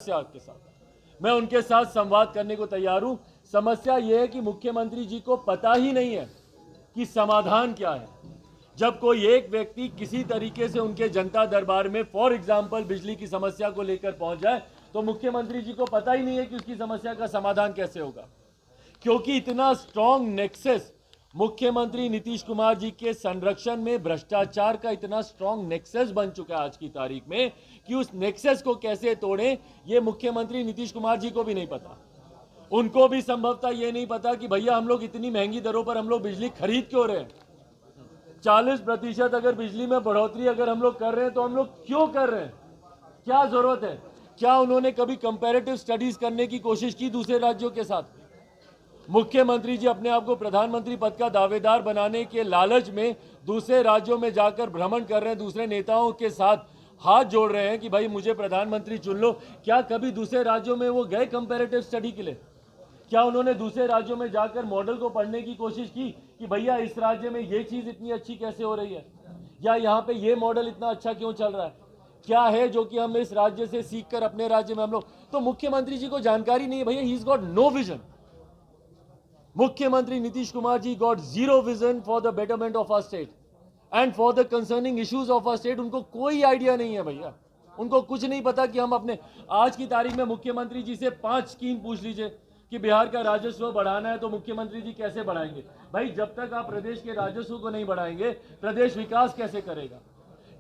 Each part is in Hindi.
के साथ मैं उनके साथ संवाद करने को तैयार हूं। समस्या यह है कि मुख्यमंत्री जी को पता ही नहीं है कि समाधान क्या है। जब कोई एक व्यक्ति किसी तरीके से उनके जनता दरबार में फॉर एग्जांपल बिजली की समस्या को लेकर पहुंच जाए तो मुख्यमंत्री जी को पता ही नहीं है कि उसकी समस्या का समाधान कैसे होगा, क्योंकि इतना स्ट्रॉन्ग नेक्सस मुख्यमंत्री नीतीश कुमार जी के संरक्षण में भ्रष्टाचार का इतना स्ट्रॉन्ग नेक्सस बन चुका है आज की तारीख में कि उस नेक्सस को कैसे तोड़ें ये मुख्यमंत्री नीतीश कुमार जी को भी नहीं पता। उनको भी संभवतः ये नहीं पता कि भैया हम लोग इतनी महंगी दरों पर हम लोग बिजली खरीद क्यों रहे हैं। 40% अगर बिजली में बढ़ोतरी अगर हम लोग कर रहे हैं तो हम लोग क्यों कर रहे हैं, क्या जरूरत है। क्या उन्होंने कभी कंपैरेटिव स्टडीज करने की कोशिश की दूसरे राज्यों के साथ। मुख्यमंत्री जी अपने आप को प्रधानमंत्री पद का दावेदार बनाने के लालच में दूसरे राज्यों में जाकर भ्रमण कर रहे हैं, दूसरे नेताओं के साथ हाथ जोड़ रहे हैं कि भाई मुझे प्रधानमंत्री चुन लो। क्या कभी दूसरे राज्यों में वो गए कंपैरेटिव स्टडी के लिए? क्या उन्होंने दूसरे राज्यों में जाकर मॉडल को पढ़ने की कोशिश की कि भैया इस राज्य में ये चीज इतनी अच्छी कैसे हो रही है, या यहाँ पे ये मॉडल इतना अच्छा क्यों चल रहा है, क्या है जो कि हम इस राज्य से सीखकर अपने राज्य में हम लोग। तो मुख्यमंत्री जी को जानकारी नहीं है भैया, he is got no vision. मुख्यमंत्री Nitish Kumar ji got zero vision for the betterment of our state and for the concerning issues of our state. उनको कोई आइडिया नहीं है भैया, उनको कुछ नहीं पता कि हम अपने आज की तारीख में मुख्यमंत्री जी से 5 स्कीम पूछ लीजिए कि बिहार का राजस्व बढ़ाना है तो मुख्यमंत्री जी कैसे बढ़ाएंगे। भाई जब तक आप प्रदेश के राजस्व को नहीं बढ़ाएंगे प्रदेश विकास कैसे करेगा।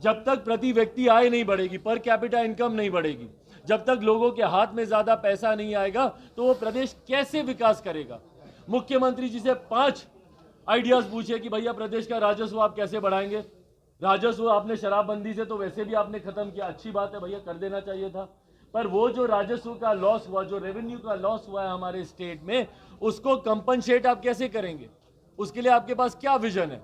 जब तक प्रति व्यक्ति आय नहीं बढ़ेगी, पर कैपिटा इनकम नहीं बढ़ेगी, जब तक लोगों के हाथ में ज्यादा पैसा नहीं आएगा तो वो प्रदेश कैसे विकास करेगा। मुख्यमंत्री जी से 5 आइडियाज पूछे कि भैया प्रदेश का राजस्व आप कैसे बढ़ाएंगे। राजस्व आपने शराबबंदी से तो वैसे भी आपने खत्म किया, अच्छी बात है भैया, कर देना चाहिए था, पर वो जो राजस्व का लॉस हुआ, जो रेवेन्यू का लॉस हुआ है हमारे स्टेट में, उसको कंपनसेट आप कैसे करेंगे, उसके लिए आपके पास क्या विजन है।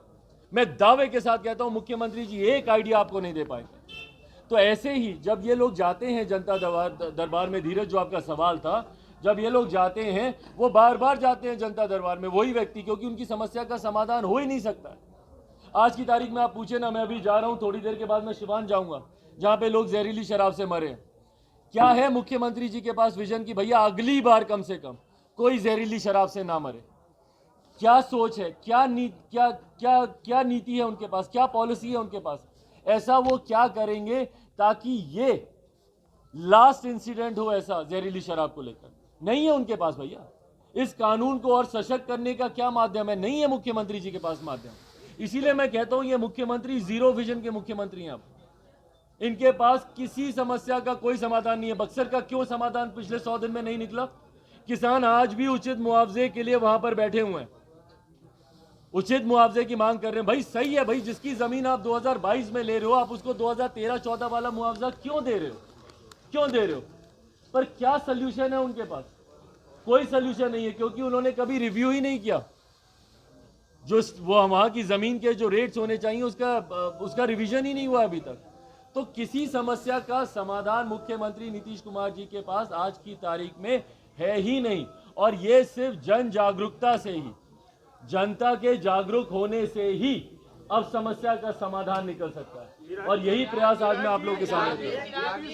मैं दावे के साथ कहता हूं मुख्यमंत्री जी एक आइडिया आपको नहीं दे पाएंगे। तो ऐसे ही जब ये लोग जाते हैं जनता दरबार में, धीरज जो आपका सवाल था, जब ये लोग जाते हैं वो बार बार जाते हैं जनता दरबार में वही व्यक्ति, क्योंकि उनकी समस्या का समाधान हो ही नहीं सकता। आज की तारीख में आप पूछे ना, मैं अभी जा रहा हूं, थोड़ी देर के बाद मैं सिवान जाऊंगा जहां पे लोग जहरीली शराब से मरे। क्या है मुख्यमंत्री जी के पास विजन कि भैया अगली बार कम से कम कोई जहरीली शराब से ना मरे। क्या सोच है, क्या नीति है उनके पास, क्या पॉलिसी है उनके पास, ऐसा वो क्या करेंगे ताकि ये लास्ट इंसिडेंट हो ऐसा जहरीली शराब को लेकर। नहीं है उनके पास भैया। इस कानून को और सशक्त करने का क्या माध्यम है, नहीं है मुख्यमंत्री जी के पास माध्यम। इसीलिए मैं कहता हूं ये मुख्यमंत्री जीरो विजन के मुख्यमंत्री हैं। अब इनके पास किसी समस्या का कोई समाधान नहीं है। बक्सर का क्यों समाधान पिछले 100 दिन में नहीं निकला। किसान आज भी उचित मुआवजे के लिए वहां पर बैठे हुए हैं, उचित मुआवजे की मांग कर रहे हैं। भाई सही है भाई, जिसकी जमीन आप 2022 में ले रहे हो आप उसको 2013-14 वाला मुआवजा क्यों दे रहे हो, क्यों दे रहे हो। पर क्या सोल्यूशन है उनके पास, कोई सोल्यूशन नहीं है, क्योंकि उन्होंने कभी रिव्यू ही नहीं किया। जो वो वहां की जमीन के जो रेट्स होने चाहिए उसका रिवीजन ही नहीं हुआ अभी तक। तो किसी समस्या का समाधान मुख्यमंत्री नीतीश कुमार जी के पास आज की तारीख में है ही नहीं। और ये सिर्फ जन जागरूकता से ही, जनता के जागरूक होने से ही अब समस्या का समाधान निकल सकता है। और यही प्रयास आज मैं आप लोगों के सामने